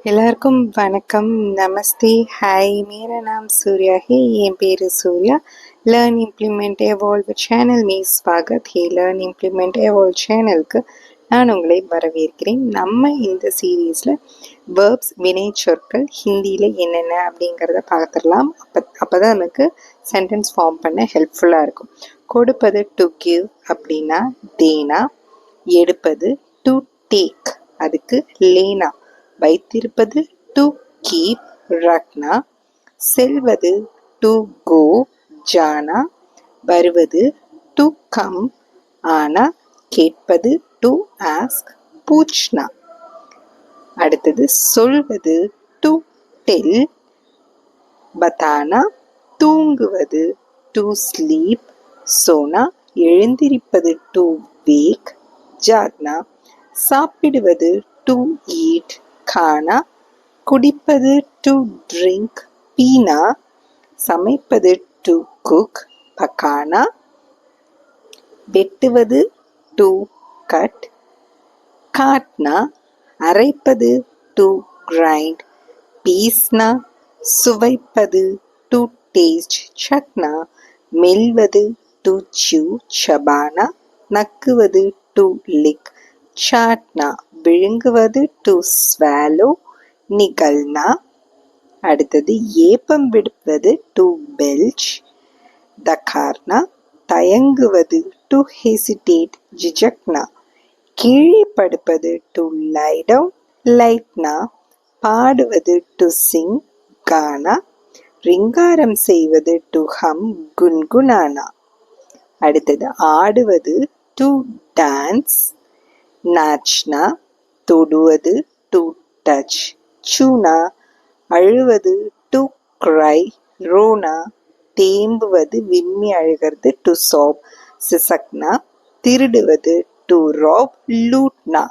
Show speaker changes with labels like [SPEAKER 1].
[SPEAKER 1] எல்லாருக்கும் வணக்கம், நமस्ते, हाय। मेरा नाम सूर्या है। என் பேரு Surya. Learn implement evolve channel மீ ஸ்வாகத் है। லேர்ன் இம்ப்ளிமெண்ட் எவால்வ் சேனலுக்கு நான் உங்களை வரவேற்கிறேன்। நம்ம இந்த சீரீஸில் வேர்ப்ஸ் வினை சொற்கள் ஹிந்தியில் என்னென்ன அப்படிங்கிறத பார்த்துடலாம்। அப்போ தான் நமக்கு சென்டென்ஸ் ஃபார்ம் பண்ண ஹெல்ப்ஃபுல்லாக இருக்கும்। கொடுப்பது டு கிவ் அப்படின்னா தேனா, எடுப்பது டு டேக் அதுக்கு லேனா, வைத்திருப்பது டு கீப் ரக்னா, செல்வது டு கோ ஜானா, வருவது டு கம் ஆனா, கேட்பது டு ஆஸ்க் பூச்னா। அடுத்தது சொல்வது டு டெல், பதானா, தூங்குவது டு ஸ்லீப், சோனா, எழுந்திருப்பது டு வேக், ஜாக்னா, சாப்பிடுவது டு ஈட், खाना, குடிப்பது டு ட்ரிங்க், பீனா, சமைப்பது டு குக், பக்கானா, வெட்டுவது டு கட், காட்னா, அரைப்பது டு கிரைண்ட், பீஸ்னா, சுவைப்பது டு டேஸ்ட், சக்னா, மெல்வது டு சூ, சபானா, நக்குவது டு லிக், சாட்னா, விழுங்குவது டு ஸ்வாலோ, நிகழ்னா। அடுத்தது ஏப்பம் விடுவது டு பெல்ச், தக்கார்னா, தயங்குவது டு ஹெசிடேட், ஜிஜக்னா, கீழே படுப்பது டு லை டவுன், லைட்னா, பாடுவது டு சிங், கானா, ரிங்காரம் செய்வது டு ஹம், குன்குனானா। அடுத்தது ஆடுவது டு டான்ஸ், நாச்னா, தொடுவது டு டச், சூனா, அழுவது டு கிரை, ரோனா, தேம்புவது விம்மி அழுகிறது டு சாப், சிசக்னா, திருடுவது டு ராப், லூட்னா।